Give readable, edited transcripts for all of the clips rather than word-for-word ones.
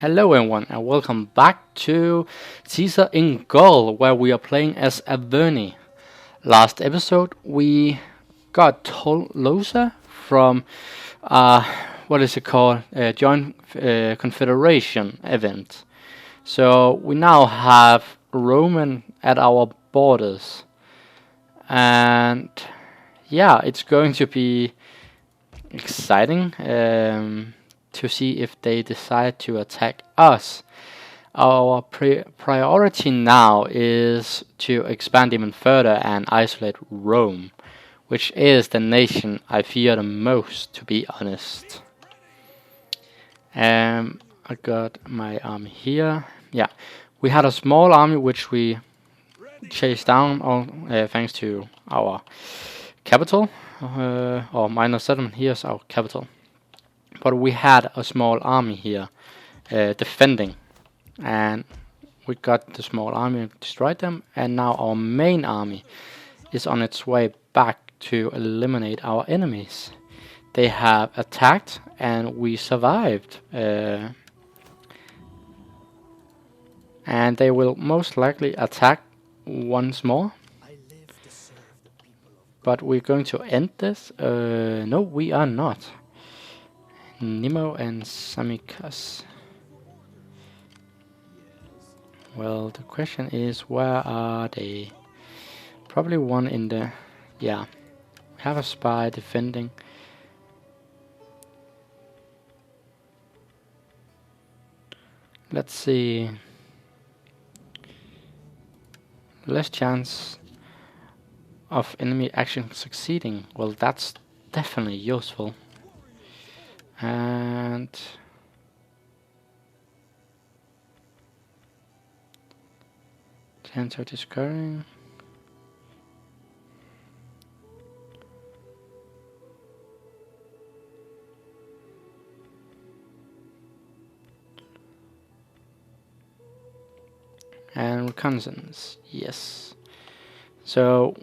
Hello everyone and welcome back to Caesar in Gaul, where we are playing as Arverni. Last episode we got Tolosa from uh, what is it called? Joint Confederation event. So we now have Roman at our borders, and yeah, it's going to be exciting to see if they decide to attack us. Our priority now is to expand even further and isolate Rome, which is the nation I fear the most, to be honest. I got my army here. Yeah, we had a small army which we chased down, all thanks to our capital, or minor settlement. Here's our capital. But we had a small army here defending, and we got the small army and destroyed them, and now our main army is on its way back to eliminate our enemies. They have attacked and we survived, and they will most likely attack once more. But we're going to end this. No, we are not. Nemo and Samikas. Well, the question is, where are they? Probably one in the... yeah. We have a spy defending. Let's see. Less chance of enemy action succeeding. Well, that's definitely useful. And... chance of discovering. And reconnaissance, yes. So,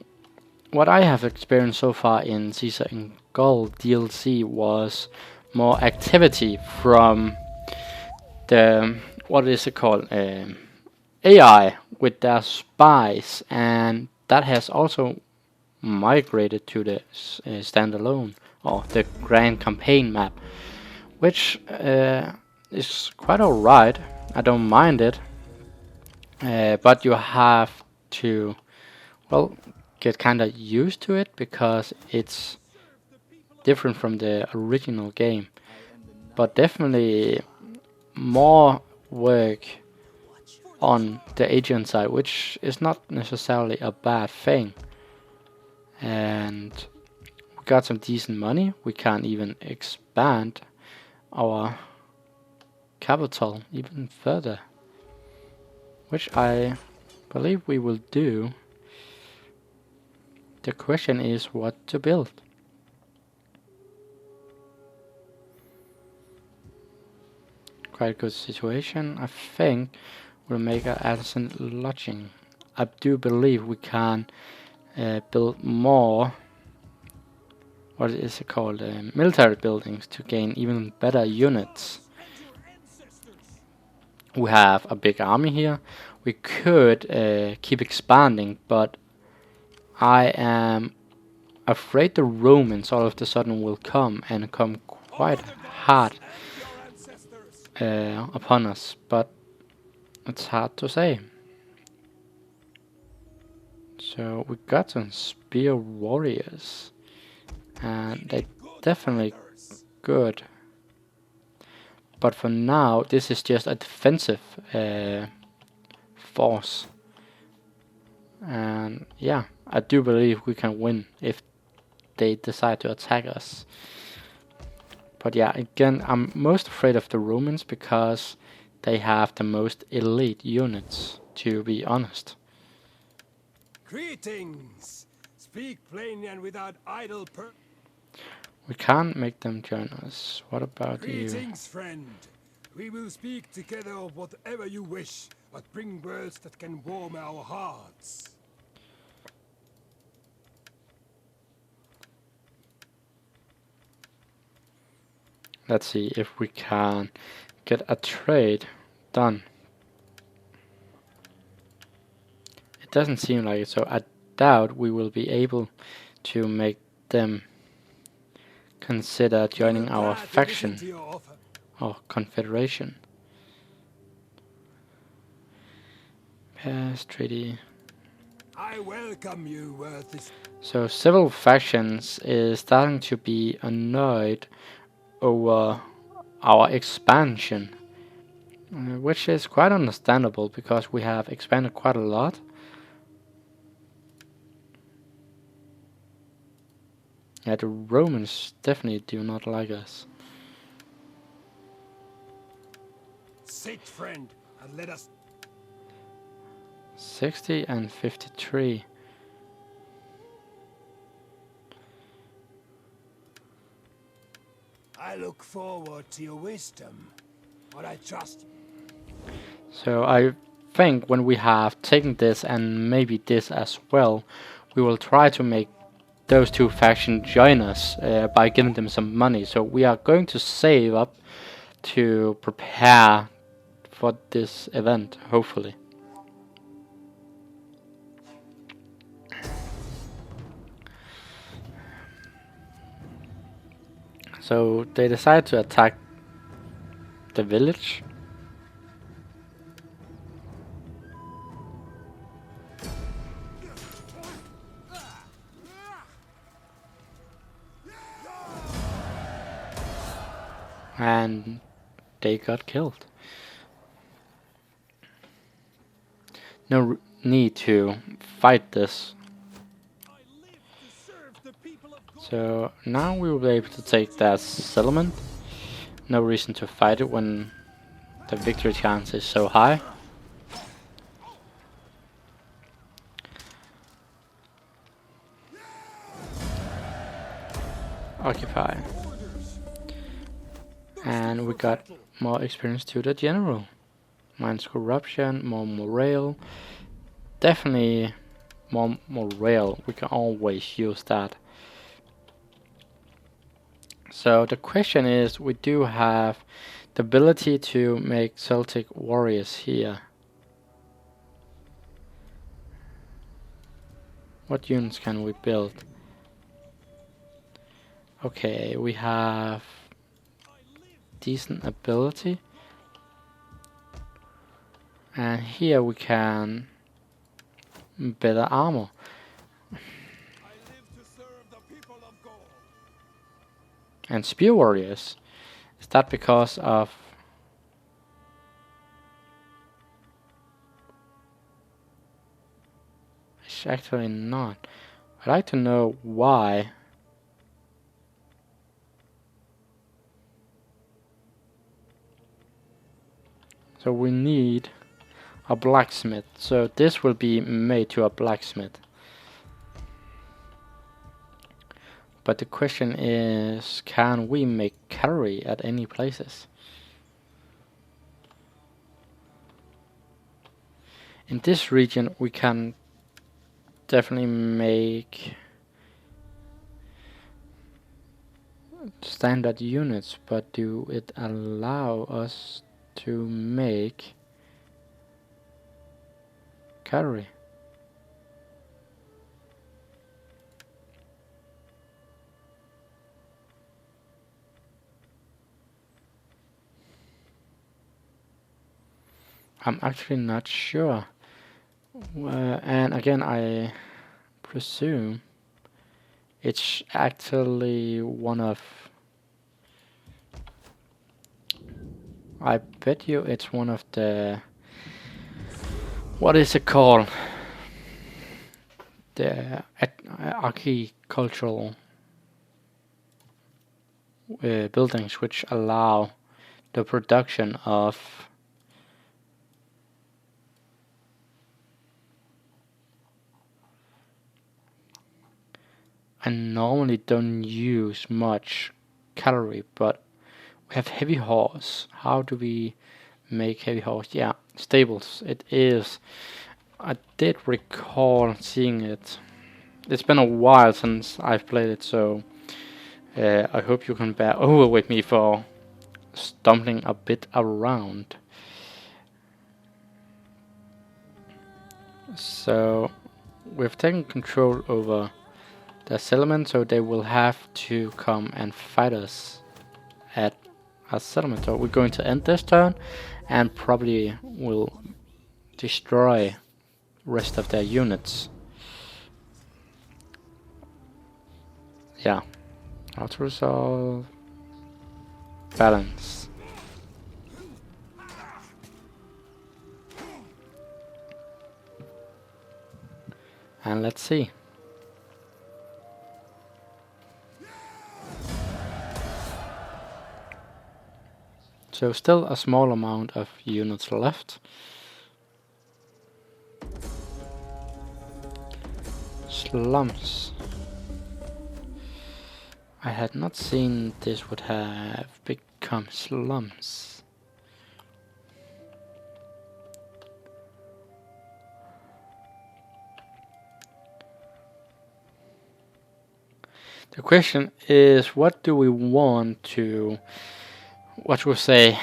what I have experienced so far in Caesar in Gaul DLC was more activity from the, what is it called, AI with their spies, and that has also migrated to the standalone or the grand campaign map, which is quite alright. I don't mind it. But you have to, well, get kinda used to it because it's different from the original game. But definitely more work on the agent side, which is not necessarily a bad thing. And we got some decent money. We can even expand our capital even further, which I believe we will do. The question is what to build. Quite a good situation. I think we'll make an artisan lodging. I do believe we can build more, what is it called, military buildings to gain even better units. We have a big army here. We could keep expanding, but I am afraid the Romans all of a sudden will come and come quite hard upon us, but it's hard to say. So we got some spear warriors, and they're definitely good. But for now, this is just a defensive force. And yeah, I do believe we can win if they decide to attack us. But yeah, again, I'm most afraid of the Romans because they have the most elite units, to be honest. Greetings! Speak plainly and without idle We can't make them join us. What about you? Greetings, friend. We will speak together of whatever you wish, but bring words that can warm our hearts. Let's see if we can get a trade done. It doesn't seem like it, so I doubt we will be able to make them consider joining our faction or confederation. Pass treaty. I welcome you, worthy. So several factions is starting to be annoyed over our expansion, which is quite understandable because we have expanded quite a lot. Yeah, the Romans definitely do not like us. Sit, friend, and let us. 60 and 53. I look forward to your wisdom, but I trust you. So I think when we have taken this and maybe this as well, we will try to make those two factions join us by giving them some money. So we are going to save up to prepare for this event, hopefully. So they decide to attack the village. And they got killed. No need to fight this. So now we will be able to take that settlement. No reason to fight it when the victory chance is so high. Occupy. And we got more experience to the general. Minus corruption, more morale. Definitely more morale. We can always use that. So the question is, we do have the ability to make Celtic warriors here. What units can we build? Okay, we have decent ability. And here we can better armor. And spear warriors. Is that because of... It's actually not. I'd like to know why. So we need a blacksmith. So this will be made to a blacksmith. But the question is, can we make cavalry at any places? In this region we can definitely make standard units, but do it allow us to make cavalry? I'm actually not sure. And again, I presume it's actually one of... I bet you it's one of the... What is it called? The agricultural buildings which allow the production of I normally don't use much cavalry, but we have heavy horse. How do we make heavy horse? Yeah, stables. It is. I did recall seeing it. It's been a while since I've played it, so I hope you can bear over with me for stumbling a bit around. So we've taken control over the settlement, so they will have to come and fight us at a settlement. So we're going to end this turn and probably will destroy rest of their units. Yeah. Auto resolve. Balance. And let's see. So still a small amount of units left. Slums. I had not seen this would have become slums. The question is, what do we want to, what we say,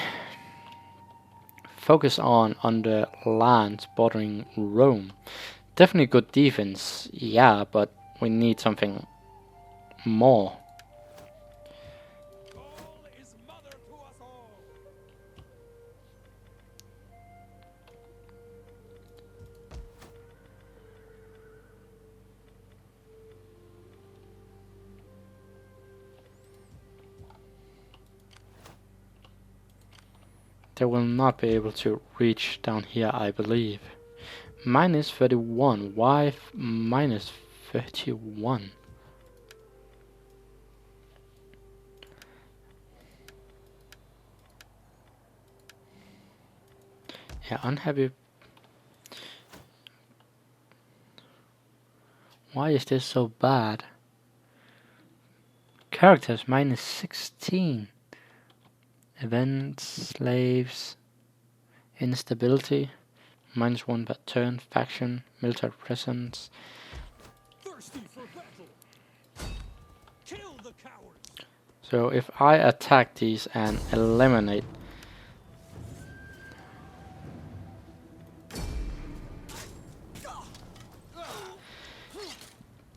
focus on the lands bordering Rome? Definitely good defense, yeah, but we need something more. They will not be able to reach down here, I believe. Minus 31. Why minus 31? Yeah, unhappy. Why is this so bad? Characters minus 16. Events, slaves, instability, minus 1 per turn, faction, military presence. Thirsty for battle. Kill the cowards. So if I attack these and eliminate,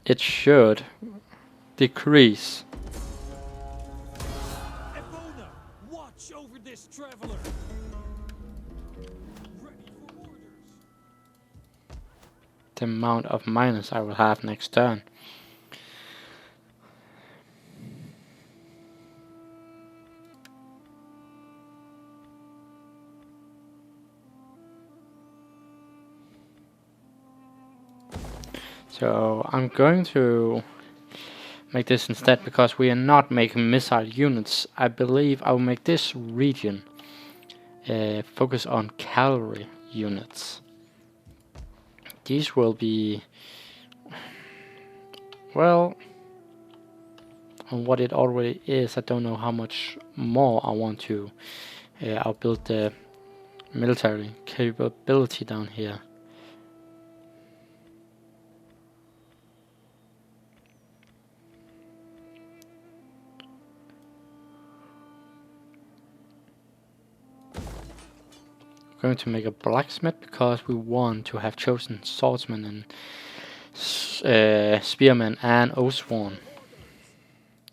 it should decrease. Watch over this traveler. Ready for orders. The amount of minus I will have next turn. So I'm going to make this instead, because we are not making missile units. I believe I will make this region focus on cavalry units. These will be, well, on what it already is. I don't know how much more I want to outbuild the military capability down here. Going to make a blacksmith because we want to have chosen swordsman and spearman and oathsworn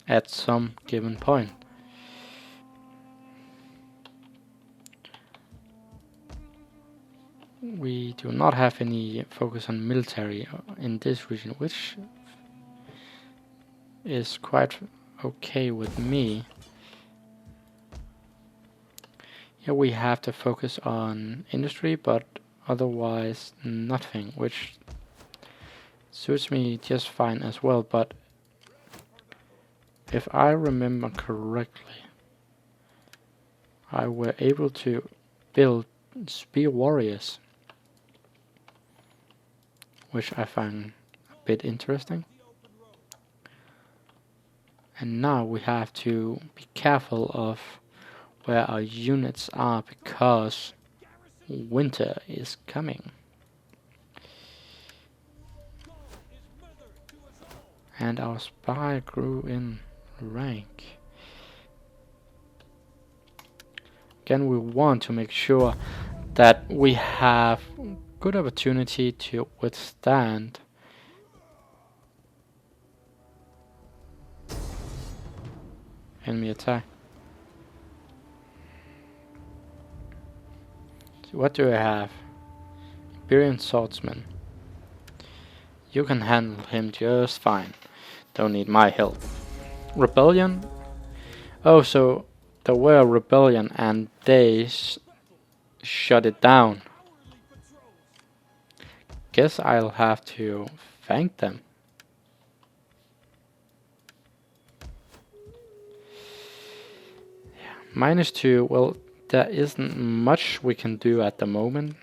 at some given point. We do not have any focus on military in this region, which is quite okay with me. Here we have to focus on industry, but otherwise nothing, which suits me just fine as well. But if I remember correctly, I were able to build spear warriors, which I find a bit interesting. And now we have to be careful of where our units are, because winter is coming. And our spy grew in rank. again, we want to make sure that we have good opportunity to withstand enemy attack. So what do I have? Iberian swordsman. You can handle him just fine. Don't need my help. Rebellion? Oh, so there were a rebellion and they shut it down. Guess I'll have to thank them. -2, well, there isn't much we can do at the moment.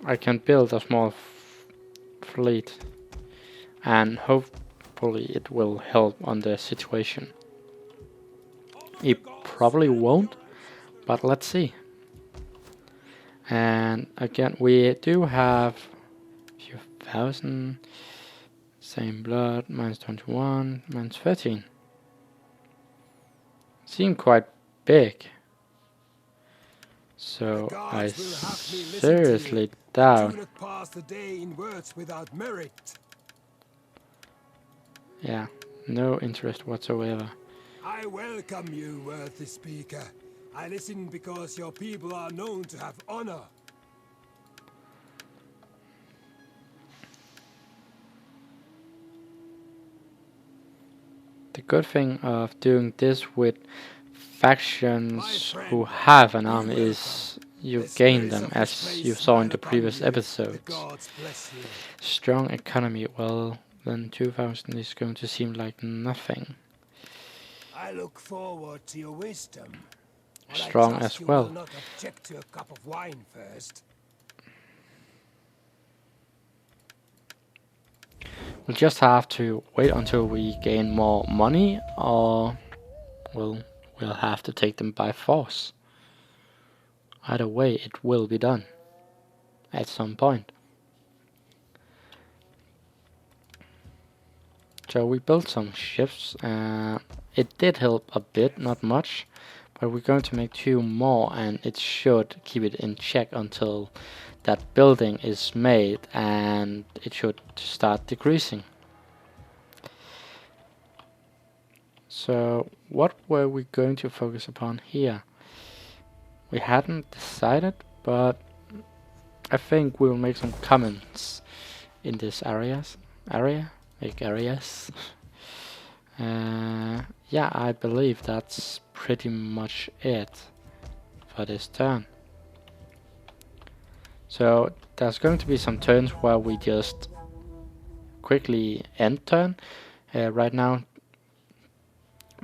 I can build a small fleet and hopefully it will help on the situation. It probably won't, but let's see. And again, we do have a few thousand. Same blood, -21, -13. Seem quite big. So I seriously doubt. Yeah, no interest whatsoever. I welcome you, worthy speaker. I listen because your people are known to have honor. The good thing of doing this with factions who have an army is you gain them, as you saw in the previous episodes. Strong economy, well, then 2000 is going to seem like nothing. I look forward to your wisdom. Strong as well. You will not object to a cup of wine first. We'll just have to wait until we gain more money, or we'll have to take them by force. Either way, it will be done at some point. So we built some ships. It did help a bit, not much, but we're going to make 2 more, and it should keep it in check until that building is made, and it should start decreasing. So what were we going to focus upon here? We hadn't decided, but I think we'll make some comments in this area. Yeah, I believe that's pretty much it for this turn. So there's going to be some turns where we just quickly end turn right now,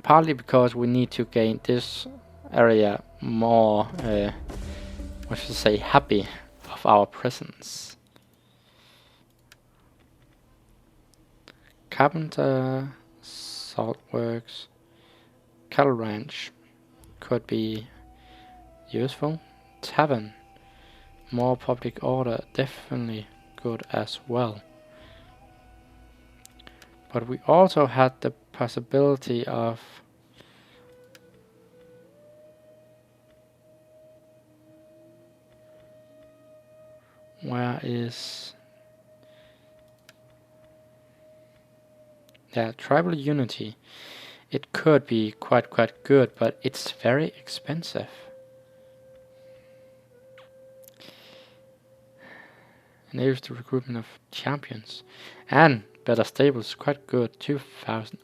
partly because we need to gain this area more, what should I say, happy of our presence. Carpenter, salt works, cattle ranch could be useful. Tavern, more public order, definitely good as well. But we also had the possibility of tribal unity. It could be quite good, but it's very expensive. Enables the recruitment of champions and better stables, quite good. 2000.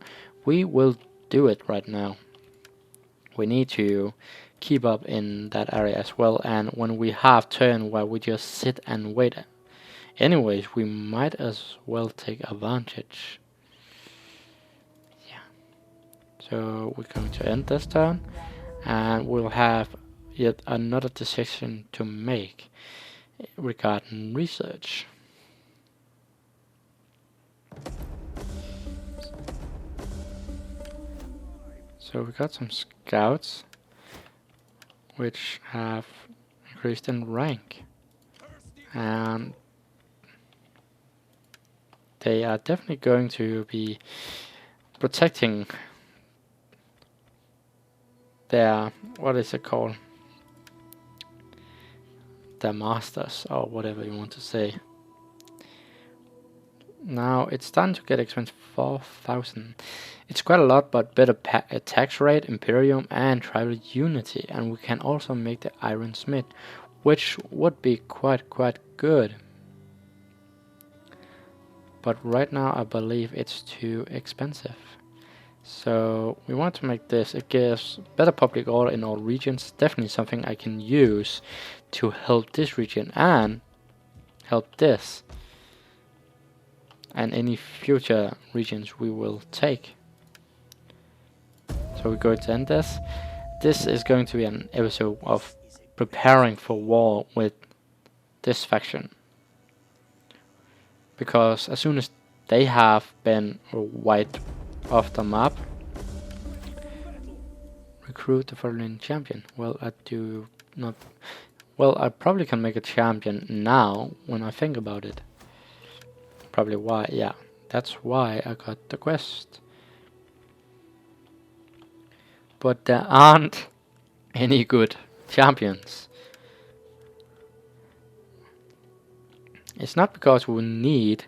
We will do it right now. We need to keep up in that area as well, and when we have turn where we just sit and wait anyways, we might as well take advantage. Yeah. So we're going to end this turn, and we'll have yet another decision to make regarding research. So we got some scouts which have increased in rank, and they are definitely going to be protecting their, what is it called? Their masters, or whatever you want to say. Now it's starting to get expensive. 4,000. It's quite a lot, but better tax rate, Imperium, and tribal unity. And we can also make the Iron Smith, which would be quite good. But right now I believe it's too expensive. So we want to make this. It gives better public order in all regions. Definitely something I can use to help this region and help this. And any future regions we will take. So we're going to end this. This is going to be an episode of preparing for war with this faction. Because as soon as they have been wiped off the map, recruit the following champion. Well, I do not. Well, I probably can make a champion now when I think about it. Probably why, yeah, that's why I got the quest. But there aren't any good champions. It's not because we need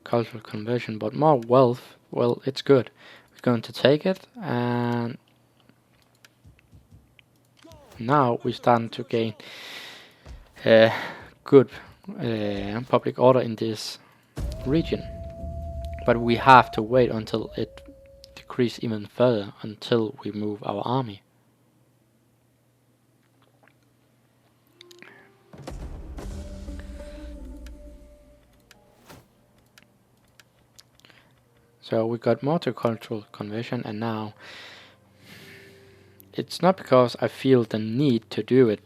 cultural conversion, but more wealth. Well, it's good. We're going to take it, and now we're starting to gain good public order in this region. But we have to wait until it decreases even further, until we move our army. So we got multicultural conversion, and now it's not because I feel the need to do it,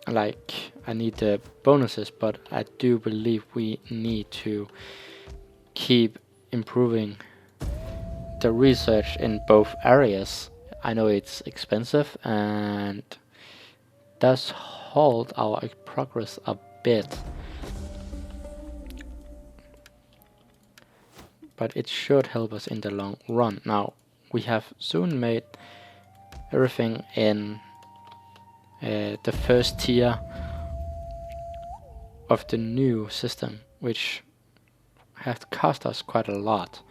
like I need the bonuses, but I do believe we need to keep improving the research in both areas. I know it's expensive and does halt our progress a bit, but it should help us in the long run. Now we have soon made everything in the first tier of the new system, which has cost us quite a lot.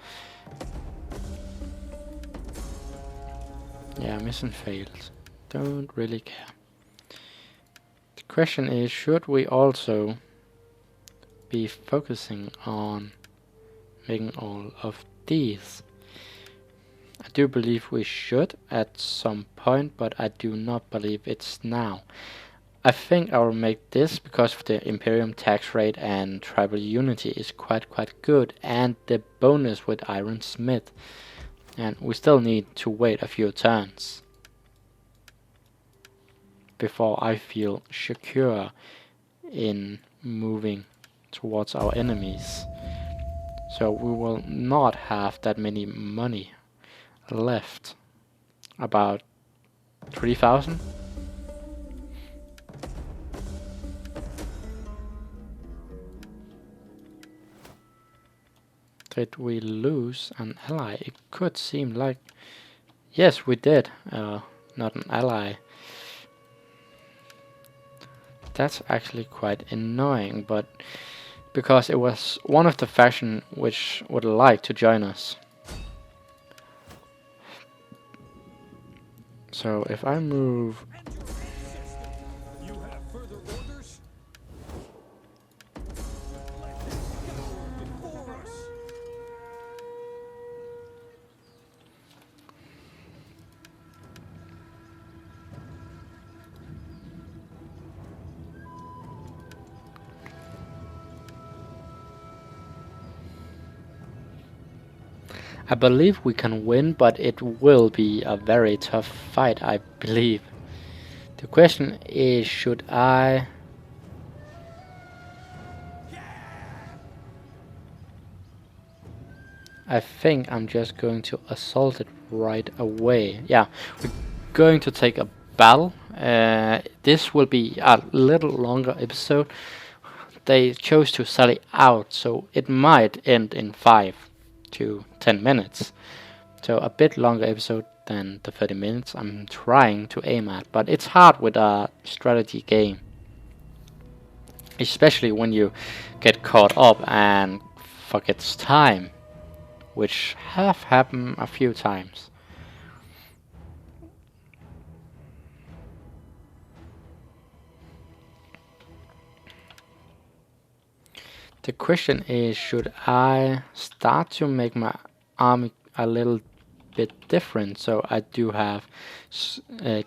Yeah, mission failed. Don't really care. The question is, should we also be focusing on making all of these? I do believe we should at some point, but I do not believe it's now. I think I will make this because of the Imperium tax rate and tribal unity is quite good, and the bonus with Iron Smith. And we still need to wait a few turns before I feel secure in moving towards our enemies. So we will not have that many money left. About 3,000. Did we lose an ally? It could seem like... Yes, we did. Not an ally. That's actually quite annoying, but because it was one of the faction which would like to join us. So if I move... I believe we can win, but it will be a very tough fight, I believe. The question is, should I... I think I'm just going to assault it right away. Yeah, we're going to take a battle. This will be a little longer episode. they chose to sally out, so it might end in 5 to 10 minutes. So a bit longer episode than the 30 minutes I'm trying to aim at, but it's hard with a strategy game. Especially when you get caught up and forgets time, which have happened a few times. The question is, should I start to make my army a little bit different, so I do have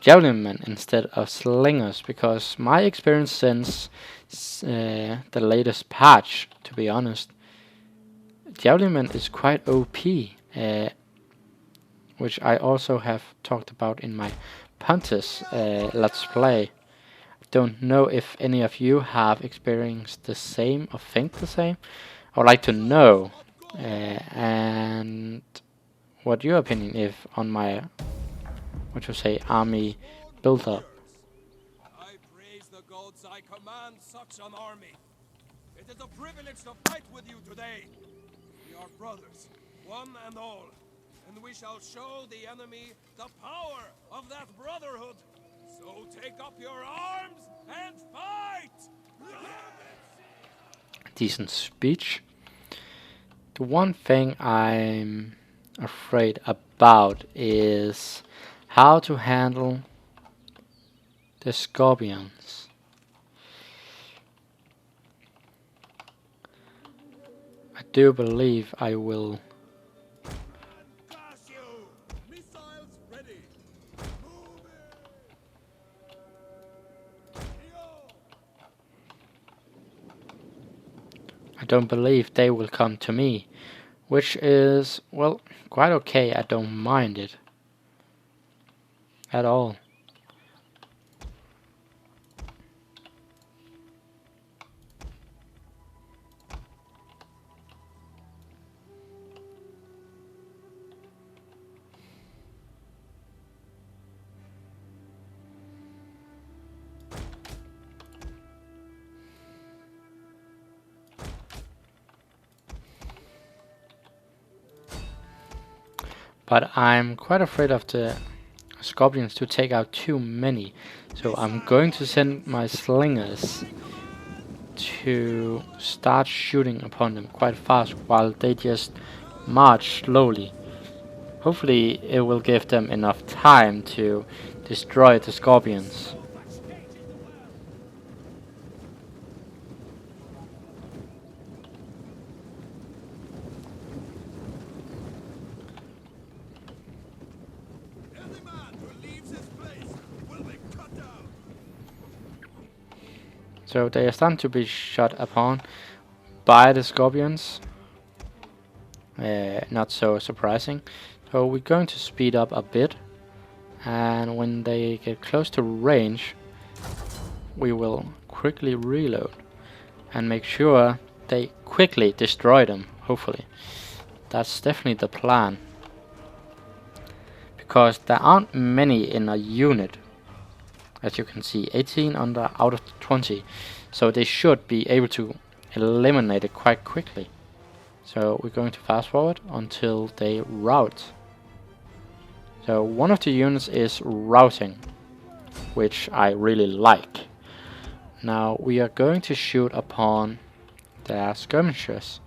javelin men instead of slingers, because my experience since the latest patch, to be honest, javelin men is quite OP, which I also have talked about in my Pontus Let's Play. Don't know if any of you have experienced the same or think the same. I would like to know, and what your opinion is on my, what you say, army build up. I praise the gods I command such an army. It is a privilege to fight with you today. We are brothers, one and all, and we shall show the enemy the power of that brotherhood. So take up your arms and fight! Decent speech. The one thing I'm afraid about is how to handle the scorpions. I do believe I will. I don't believe they will come to me, which is, well, quite okay. I don't mind it at all. But I'm quite afraid of the scorpions to take out too many. So I'm going to send my slingers to start shooting upon them quite fast while they just march slowly. Hopefully it will give them enough time to destroy the scorpions. So they are starting to be shot upon by the scorpions. Not so surprising. So we're going to speed up a bit, and when they get close to range, we will quickly reload and make sure they quickly destroy them, hopefully. That's definitely the plan. Because there aren't many in a unit. As you can see, 18 out of 20. So they should be able to eliminate it quite quickly. So we're going to fast forward until they rout. So one of the units is routing, which I really like. Now we are going to shoot upon their skirmishers.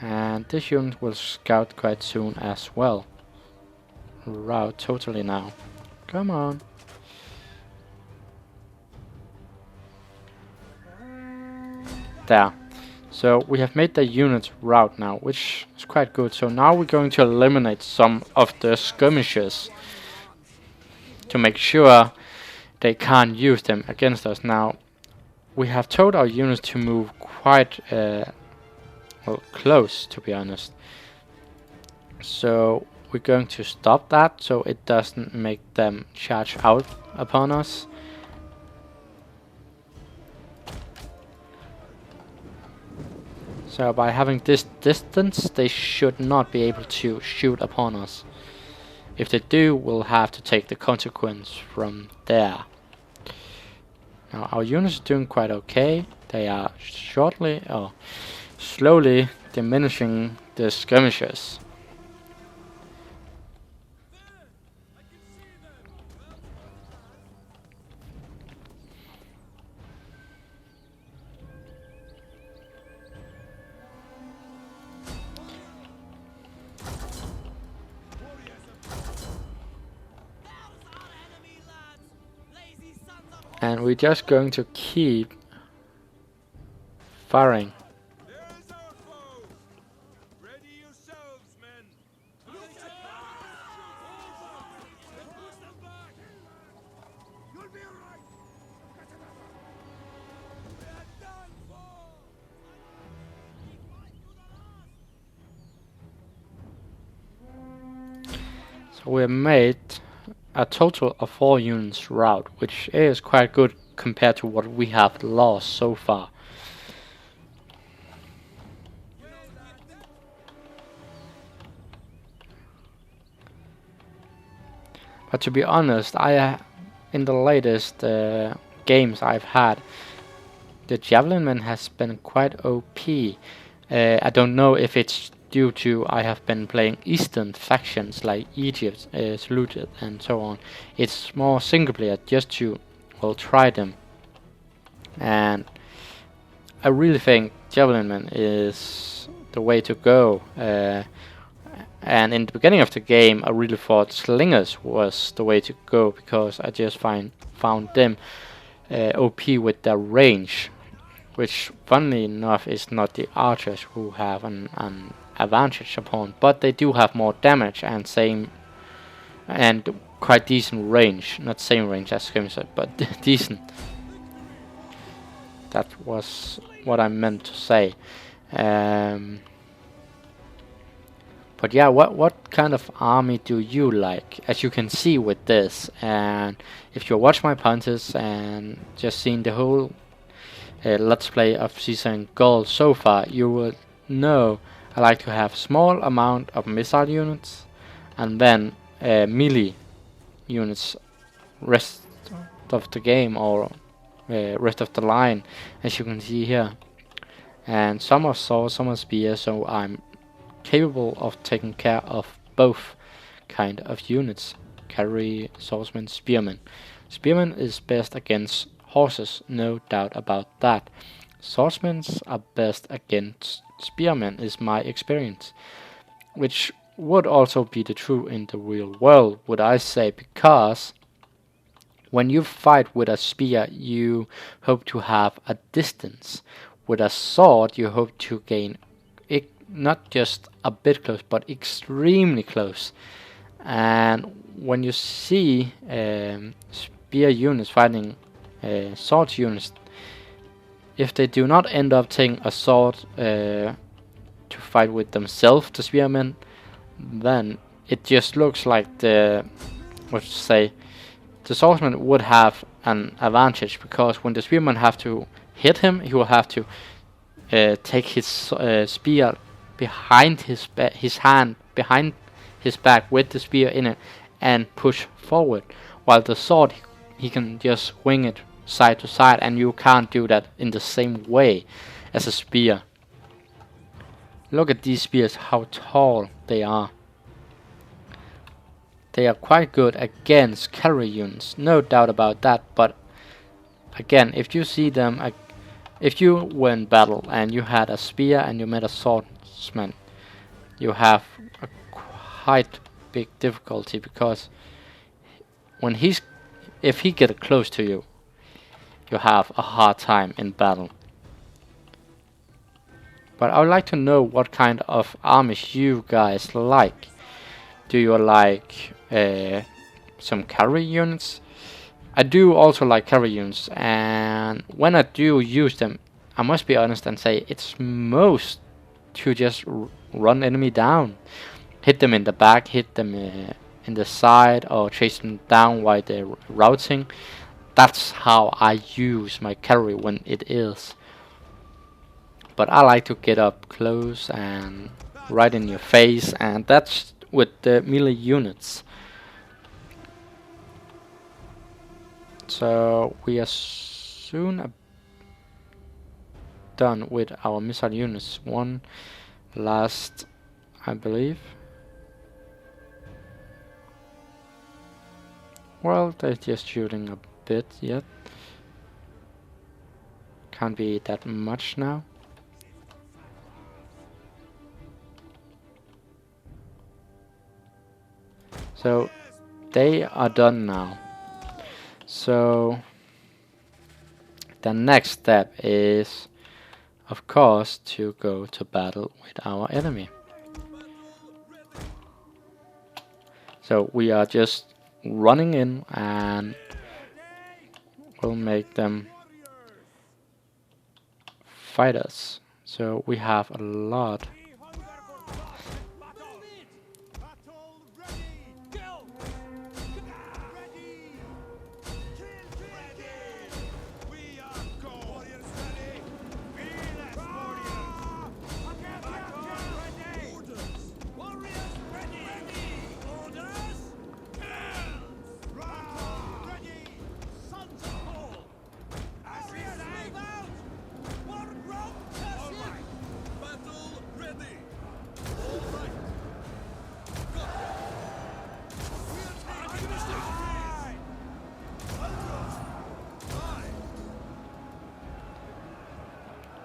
And this unit will scout quite soon as well. Rout totally now. Come on. There. So we have made the units rout now, which is quite good. So now we're going to eliminate some of the skirmishers to make sure they can't use them against us. Now we have told our units to move quite well, close, to be honest. So we're going to stop that so it doesn't make them charge out upon us. So by having this distance, they should not be able to shoot upon us. If they do, we'll have to take the consequence from there. Now our units are doing quite okay. They are shortly or slowly diminishing the skirmishers. And we're just going to keep firing. There's our foe. Ready yourselves, men. Push them back. You'll be alright. We're done for. So we made a total of 4 units route, which is quite good compared to what we have lost so far. But to be honest, in the latest games I've had, the Javelin Man has been quite OP. I don't know if it's due to I have been playing Eastern factions like Egypt, Seleucid and so on. It's more single player just to, well, try them. And I really think Javelin Man is the way to go. And in the beginning of the game, I really thought Slingers was the way to go because I just found them OP with their range, which, funnily enough, is not the archers who have an advantage upon, but they do have more damage and quite decent range. Not same range as Skirmisher, but decent. That was what I meant to say. But yeah, what kind of army do you like? As you can see with this, and if you watch my punters and just seen the whole let's play of Caesar in Gaul so far, you will know I like to have small amount of missile units and then melee units rest of the game or rest of the line, as you can see here. And some are sword, some are spear, so I'm capable of taking care of both kind of units: cavalry, swordsman, spearman. Spearman is best against horses, no doubt about that. Swordsmen are best against spearmen, is my experience, which would also be the true in the real world, would I say, because when you fight with a spear, you hope to have a distance. With a sword, you hope to gain not just a bit close, but extremely close. And when you see spear units fighting sword units, if they do not end up taking a sword to fight with themselves, the spearmen, then it just looks like the swordsman would have an advantage, because when the spearman have to hit him, he will have to take his spear behind his hand behind his back with the spear in it and push forward, while the sword he can just swing it side to side, and you can't do that in the same way as a spear. Look at these spears, how tall they are. They are quite good against cavalry units, no doubt about that. But again, if you see them, if you were in battle and you had a spear and you met a swordsman, you have a quite big difficulty, because if he gets close to you, you have a hard time in battle. But I would like to know what kind of armies you guys like. Do you like some cavalry units? I do also like cavalry units, and when I do use them, I must be honest and say it's most to just run enemy down, hit them in the back, hit them in the side, or chase them down while they're routing. That's how I use my cavalry when it is. But I like to get up close and right in your face, and that's with the melee units. So we are soon done with our missile units. One last, I believe. Well, they're just shooting a bit yet. Can't be that much now. So they are done now. So the next step is, of course, to go to battle with our enemy. So we are just running in and we'll make them fight us. So we have a lot.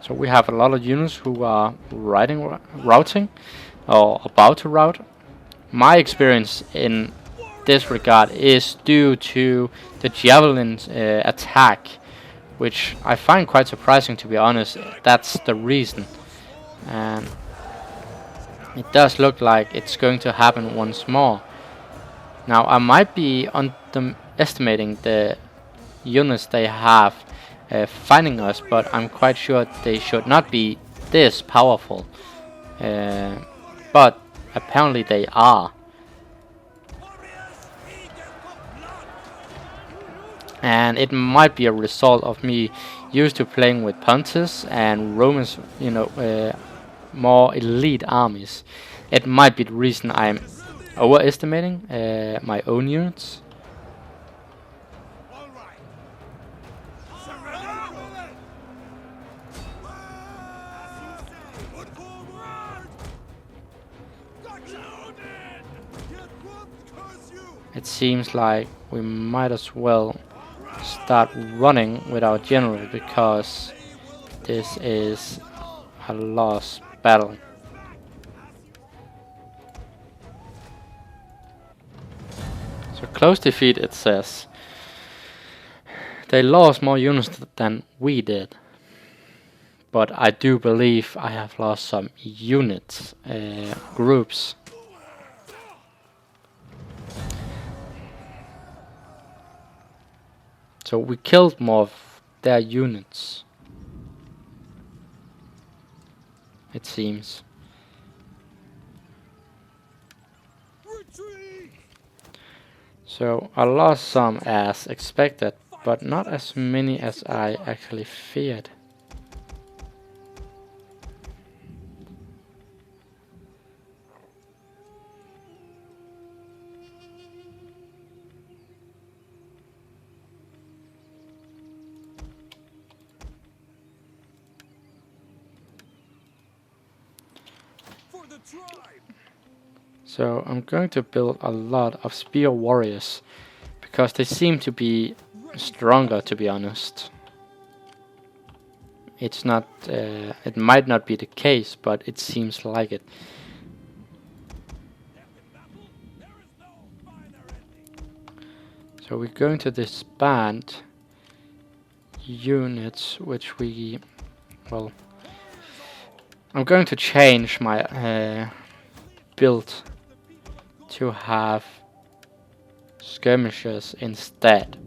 So we have a lot of units who are routing, or about to route. My experience in this regard is due to the javelin attack, which I find quite surprising, to be honest. That's the reason. And it does look like it's going to happen once more. Now I might be underestimating the units they have finding us, but I'm quite sure they should not be this powerful. But apparently they are. And it might be a result of me used to playing with Pontus and Romans, more elite armies. It might be the reason I'm overestimating my own units. It seems like we might as well start running with our general, because this is a lost battle. So close defeat, it says. They lost more units than we did. But I do believe I have lost some units, groups. So we killed more of their units, it seems. So I lost some as expected, but not as many as I actually feared. So I'm going to build a lot of spear warriors, because they seem to be stronger, to be honest. It's not, it might not be the case, but it seems like it. So we're going to disband units, which we, well, I'm going to change my build to have skirmishers instead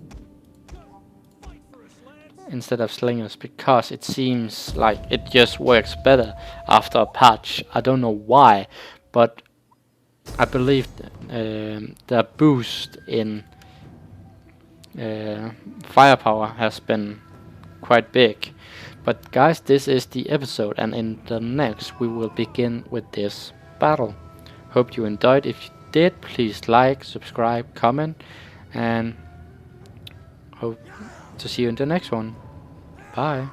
of slingers, because it seems like it just works better after a patch. I don't know why, but I believe the boost in firepower has been quite big. But guys, this is the episode, and in the next we will begin with this battle. Hope you enjoyed. If you did, please like, subscribe, comment, and hope to see you in the next one. Bye.